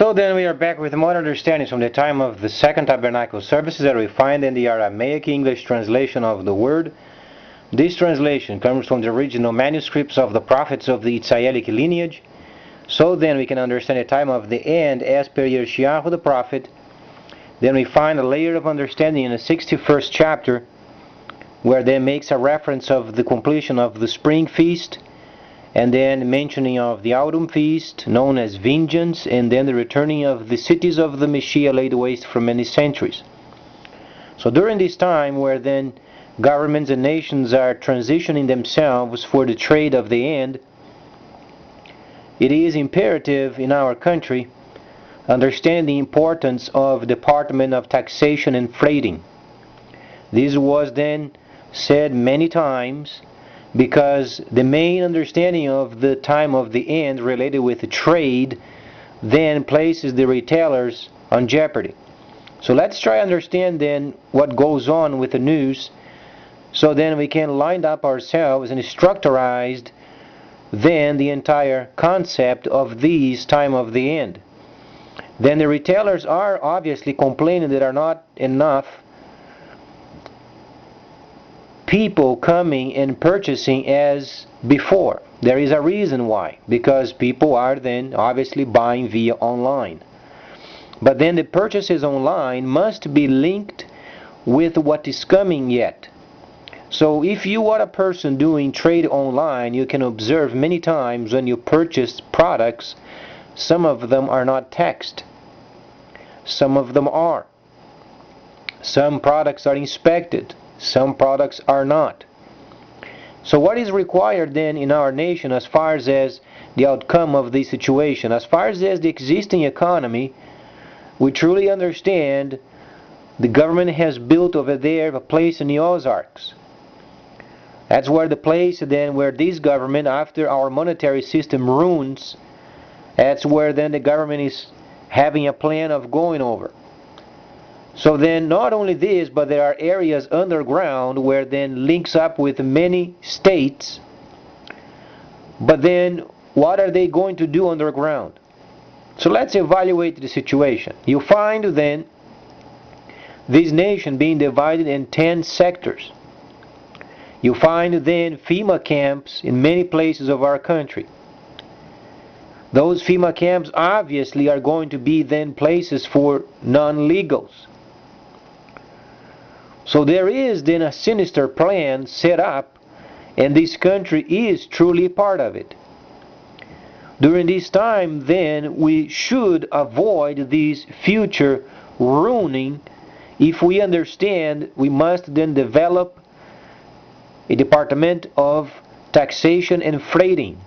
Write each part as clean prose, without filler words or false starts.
So then we are back with more understandings from the time of the Second Tabernacle services that we find in the Aramaic English translation of the word. This translation comes from the original manuscripts of the prophets of the Israelic lineage. So then we can understand the time of the end as per Yeshayahu the prophet. Then we find a layer of understanding in the 61st chapter, where then makes a reference of the completion of the spring feast, and then mentioning of the autumn feast, known as vengeance, and then the returning of the cities of the Messiah laid waste for many centuries. So during this time, where then governments and nations are transitioning themselves for the trade of the end, it is imperative in our country understand the importance of Department of Taxation and Freighting. This was then said many times, because the main understanding of the time of the end related with the trade then places the retailers on jeopardy. So let's try to understand then what goes on with the news, so then we can line up ourselves and structurize then the entire concept of these time of the end. Then the retailers are obviously complaining that there are not enough people coming and purchasing as before. There is a reason why, because people are then obviously buying via online. But then the purchases online must be linked with what is coming yet. So if you are a person doing trade online, you can observe many times when you purchase products, some of them are not taxed. Some of them are. Some products are inspected. Some products are not. So what is required then in our nation as far as the outcome of this situation? As far as the existing economy, we truly understand the government has built over there a place in the Ozarks. That's where the place then where this government, after our monetary system ruins, that's where then the government is having a plan of going over. So then not only this, but there are areas underground where then links up with many states. But then what are they going to do underground? So let's evaluate the situation. You find then this nation being divided in 10 sectors. You find then FEMA camps in many places of our country. Those FEMA camps obviously are going to be then places for non-legals. So there is then a sinister plan set up, and this country is truly part of it. During this time then we should avoid this future ruining. If we understand, we must then develop a Department of Taxation and Freighting.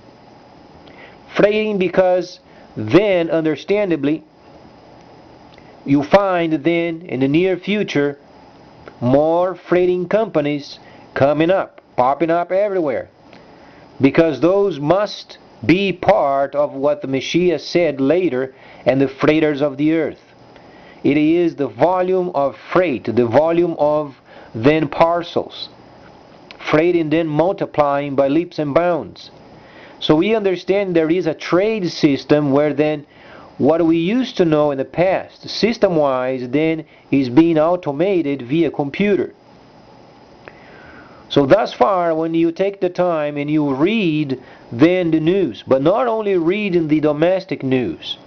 Freighting, because then understandably you find then in the near future more freighting companies coming up, popping up everywhere, because those must be part of what the Messiah said later, and the freighters of the earth. It is the volume of freight, the volume of then parcels, freighting then multiplying by leaps and bounds. So we understand there is a trade system where then what we used to know in the past, system-wise, then is being automated via computer. So thus far, when you take the time and you read then the news, but not only read in the domestic news,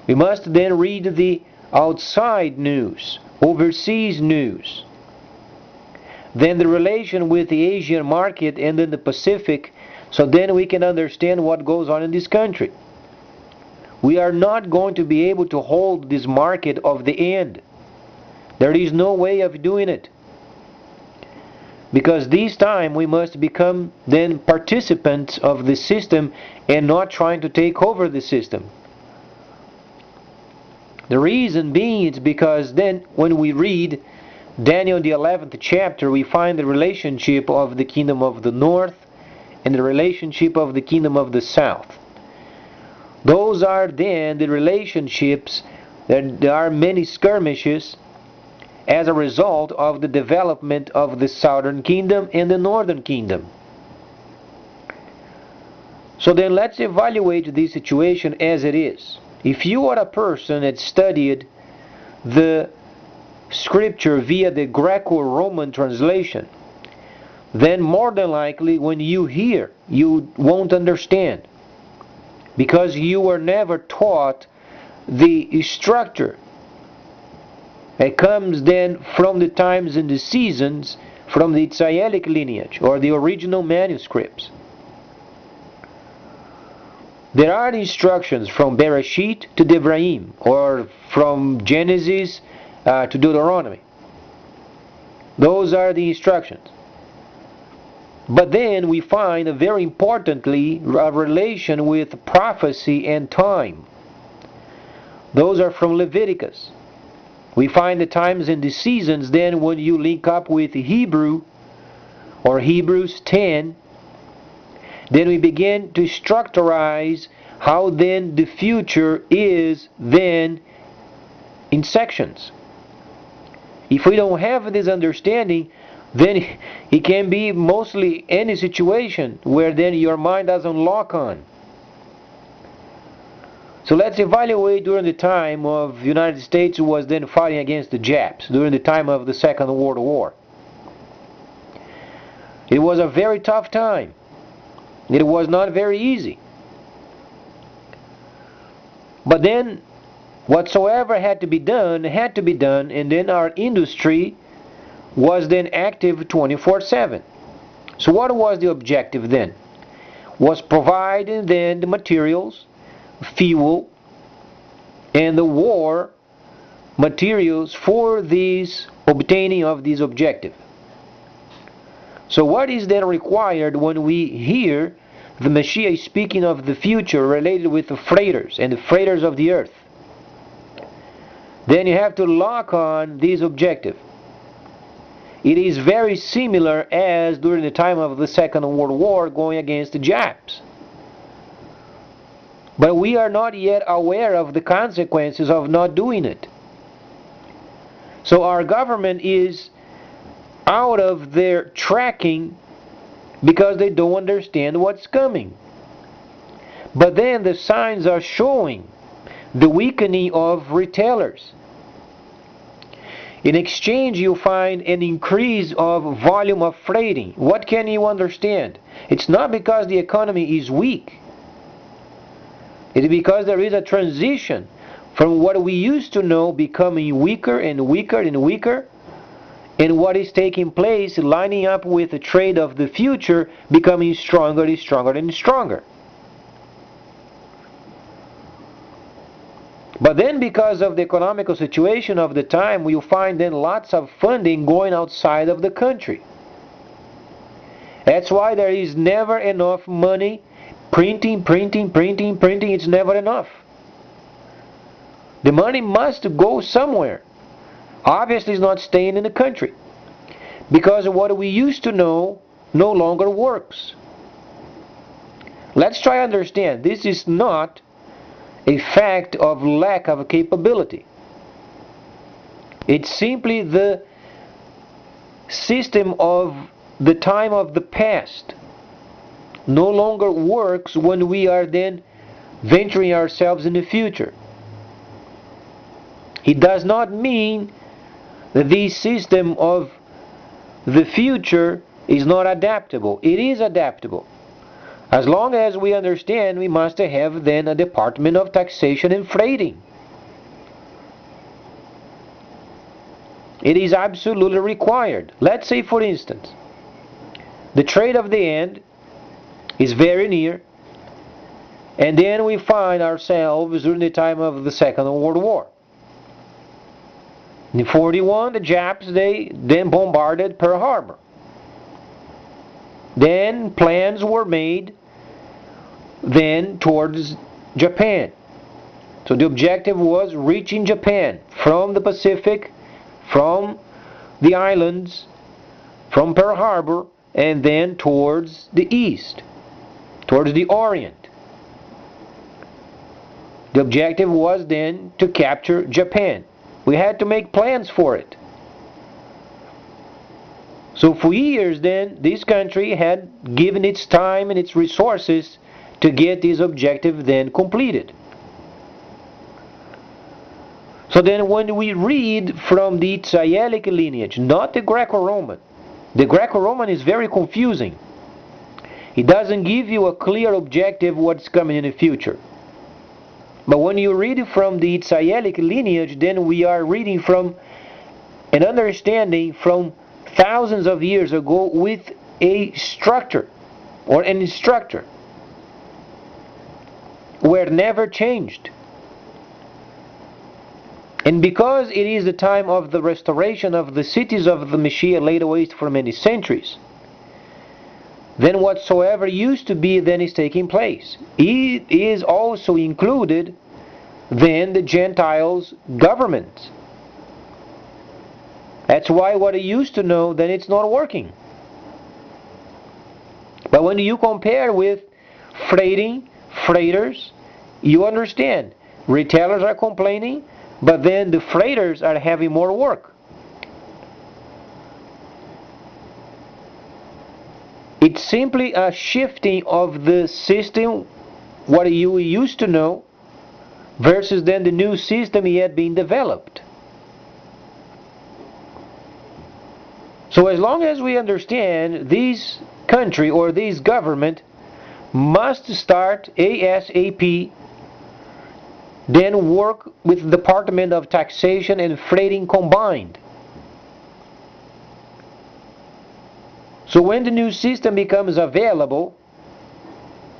we must then read the outside news, overseas news. Then the relation with the Asian market and then the Pacific, so then we can understand what goes on in this country. We are not going to be able to hold this market of the end. There is no way of doing it. Because this time we must become then participants of the system and not trying to take over the system. The reason being is because then when we read Daniel the 11th chapter, we find the relationship of the kingdom of the north and the relationship of the kingdom of the south. Those are then the relationships. There are many skirmishes as a result of the development of the southern kingdom and the northern kingdom. So then let's evaluate this situation as it is. If you are a person that studied the scripture via the Greco-Roman translation, then more than likely when you hear, you won't understand, because you were never taught the structure. It comes then from the times and the seasons, from the Israelic lineage or the original manuscripts. There are instructions from Bereshit to Devarim, or from Genesis to Deuteronomy. Those are the instructions. But then we find, very importantly, a relation with prophecy and time. Those are from Leviticus. We find the times and the seasons then when you link up with Hebrew or Hebrews 10, then we begin to structurize how then the future is then in sections. If we don't have this understanding, then it can be mostly any situation where then your mind doesn't lock on. So let's evaluate during the time of the United States, who was then fighting against the Japs, during the time of the Second World War. It was a very tough time. It was not very easy. But then, whatsoever had to be done, and then our industry was then active 24/7. So what was the objective then? Was providing then the materials, fuel, and the war materials for these obtaining of these objectives. So what is then required when we hear the Messiah speaking of the future related with the freighters and the freighters of the earth? Then you have to lock on these objectives. It is very similar as during the time of the Second World War going against the Japs. But we are not yet aware of the consequences of not doing it. So our government is out of their tracking because they don't understand what's coming. But then the signs are showing the weakening of retailers. In exchange, you find an increase of volume of freighting. What can you understand? It's not because the economy is weak. It is because there is a transition from what we used to know becoming weaker and weaker and weaker, and what is taking place lining up with the trade of the future becoming stronger and stronger and stronger. But then because of the economical situation of the time, we'll find then lots of funding going outside of the country. That's why there is never enough money. Printing, it's never enough. The money must go somewhere. Obviously it's not staying in the country, because what we used to know no longer works. Let's try to understand, this is not a fact of lack of capability. It's simply the system of the time of the past no longer works when we are then venturing ourselves in the future. It does not mean that the system of the future is not adaptable. It is adaptable. As long as we understand, we must have then a department of taxation and freighting. It is absolutely required. Let's say, for instance, the trade of the end is very near, and then we find ourselves during the time of the Second World War. In 1941, the Japs, they then bombarded Pearl Harbor. Then plans were made then towards Japan. So the objective was reaching Japan from the Pacific, from the islands, from Pearl Harbor, and then towards the east, towards the Orient. The objective was then to capture Japan. We had to make plans for it. So for years then, this country had given its time and its resources to get this objective then completed. So then when we read from the Israelic lineage, not the Greco-Roman, the Greco-Roman is very confusing. It doesn't give you a clear objective what's coming in the future. But when you read from the Israelic lineage, then we are reading from an understanding from thousands of years ago with a structure or an instructor were never changed. And because it is the time of the restoration of the cities of the Messiah laid waste for many centuries, then whatsoever used to be then is taking place. It is also included then the Gentiles' government. That's why what I used to know, then it's not working. But when you compare with freighters, you understand. Retailers are complaining, but then the freighters are having more work. It's simply a shifting of the system, what you used to know, versus then the new system yet being developed. So as long as we understand this country or this government must start ASAP, then work with the Department of Taxation and Freighting combined. So when the new system becomes available,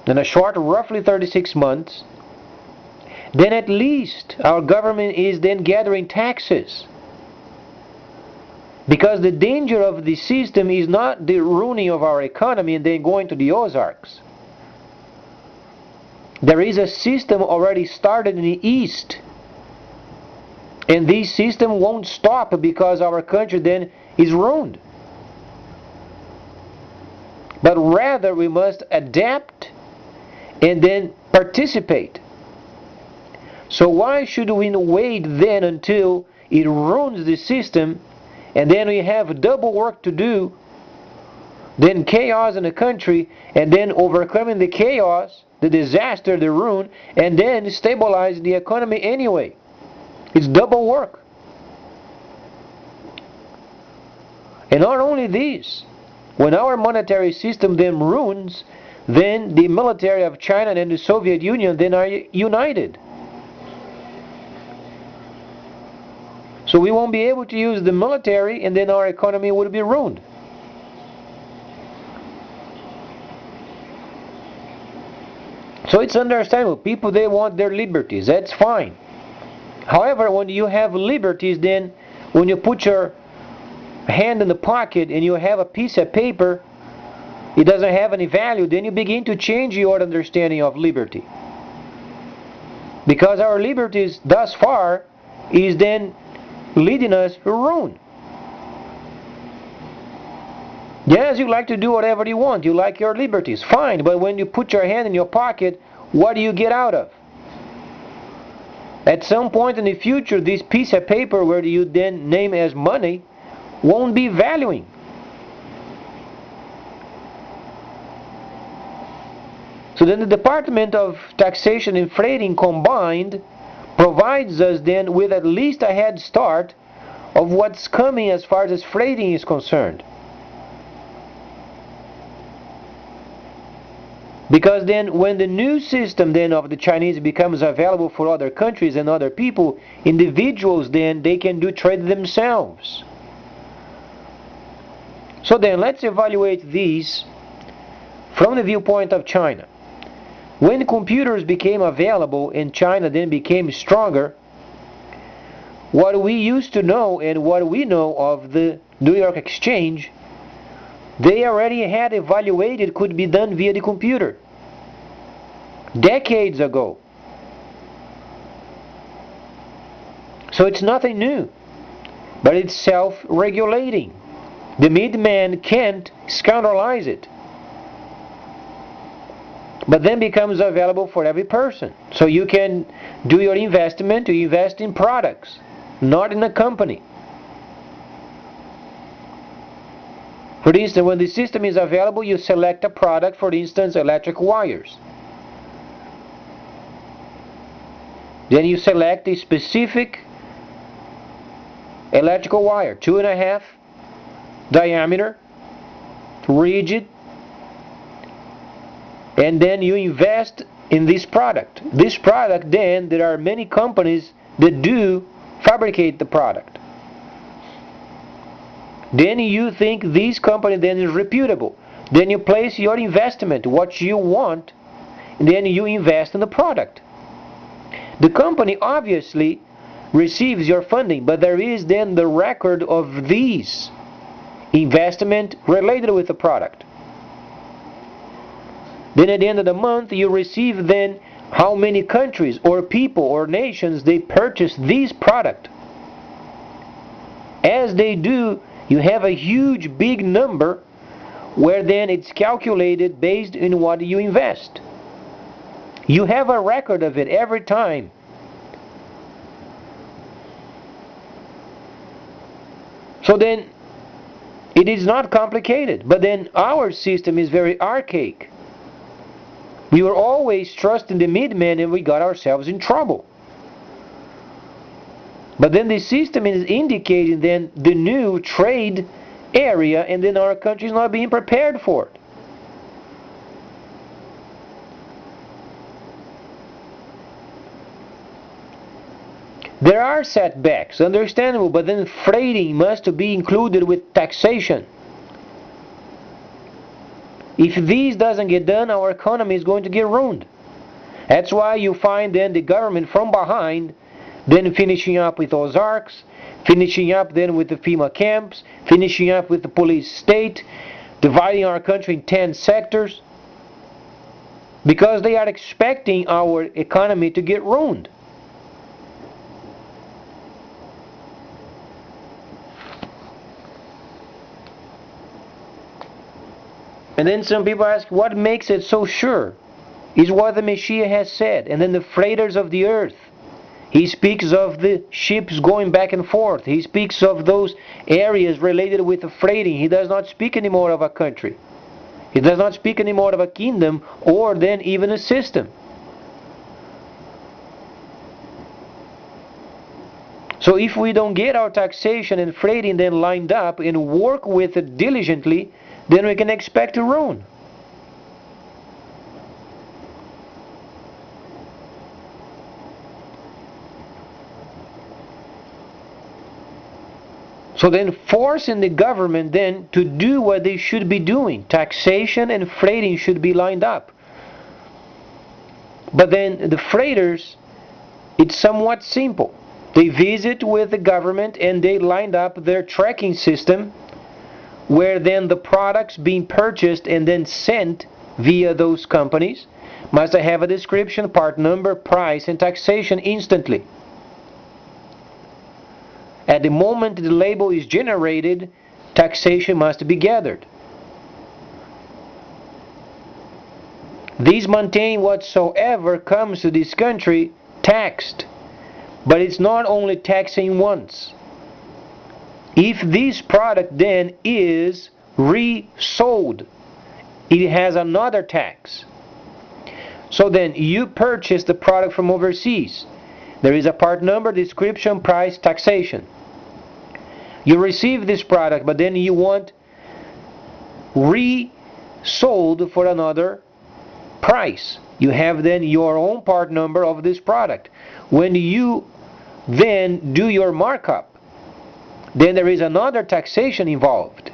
in a short roughly 36 months, then at least our government is then gathering taxes. Because the danger of the system is not the ruining of our economy and then going to the Ozarks. There is a system already started in the East. And this system won't stop because our country then is ruined. But rather we must adapt and then participate. So why should we wait then until it ruins the system and then we have double work to do, then chaos in the country, and then overcoming the chaos, the disaster, the ruin, and then stabilize the economy anyway? It's double work. And not only this, when our monetary system then ruins, then the military of China and the Soviet Union then are united. So we won't be able to use the military and then our economy will be ruined. So it's understandable. People, they want their liberties. That's fine. However, when you have liberties, then when you put your hand in the pocket and you have a piece of paper, it doesn't have any value, then you begin to change your understanding of liberty. Because our liberties thus far is then leading us to ruin. Yes, you like to do whatever you want. You like your liberties. Fine, but when you put your hand in your pocket, what do you get out of? At some point in the future, this piece of paper where you then name as money won't be valuing. So then the Department of Taxation and Freighting combined provides us then with at least a head start of what's coming as far as freighting is concerned. Because then when the new system then of the Chinese becomes available for other countries and other people, individuals then they can do trade themselves. So then let's evaluate these from the viewpoint of China. When computers became available and China then became stronger, what we used to know and what we know of the New York Exchange, they already had evaluated could be done via the computer decades ago. So it's nothing new, but it's self-regulating. The middleman can't scandalize it, but then becomes available for every person. So you can do your investment, you invest in products, not in a company. For instance, when the system is available, you select a product, for instance, electric wires. Then you select a specific electrical wire, 2.5 diameter, rigid, and then you invest in this product. This product, then, there are many companies that do fabricate the product. Then you think this company then is reputable. Then you place your investment, what you want, and then you invest in the product. The company obviously receives your funding, but there is then the record of these investment related with the product. Then at the end of the month you receive then how many countries or people or nations they purchase this product. As they do, you have a huge big number where then it's calculated based on what you invest. You have a record of it every time. So then it is not complicated, but then our system is very archaic. We were always trusting the middleman and we got ourselves in trouble. But then the system is indicating then the new trade area, and then our country is not being prepared for it. There are setbacks, understandable, but then freighting must be included with taxation. If this doesn't get done, our economy is going to get ruined. That's why you find then the government from behind then finishing up with Ozarks, finishing up then with the FEMA camps, finishing up with the police state, dividing our country in 10 sectors, because they are expecting our economy to get ruined. And then some people ask, what makes it so sure? Is what the Messiah has said. And then the freighters of the earth. He speaks of the ships going back and forth. He speaks of those areas related with the freighting. He does not speak anymore of a country. He does not speak anymore of a kingdom or then even a system. So if we don't get our taxation and freighting then lined up and work with it diligently, then we can expect a ruin. So then forcing the government then to do what they should be doing. Taxation and freighting should be lined up. But then the freighters, it's somewhat simple. They visit with the government and they lined up their tracking system, where then the products being purchased and then sent via those companies must have a description, part number, price, and taxation instantly. At the moment the label is generated, taxation must be gathered. These maintain whatsoever comes to this country taxed, but it's not only taxing once. If this product then is resold, it has another tax. So then you purchase the product from overseas. There is a part number, description, price, taxation. You receive this product, but then you want resold for another price. You have then your own part number of this product. When you then do your markup, then there is another taxation involved.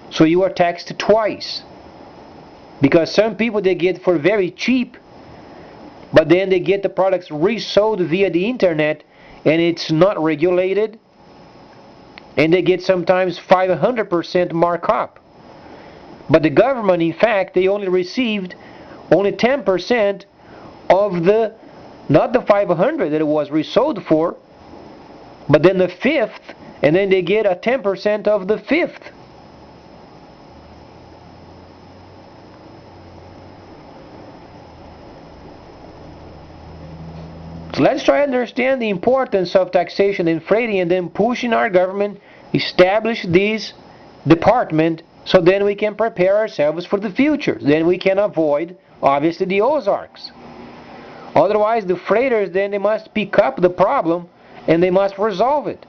So you are taxed twice. Because some people, they get for very cheap, but then they get the products resold via the internet and it's not regulated, and they get sometimes 500% markup. But the government, in fact, they only received only 10% of the, not the 500 that it was resold for, but then the fifth, and then they get a 10% of the fifth. So let's try to understand the importance of taxation and freighting, and then pushing our government establish this department, so then we can prepare ourselves for the future. Then we can avoid, obviously, the Ozarks. Otherwise, the freighters, then they must pick up the problem and they must resolve it.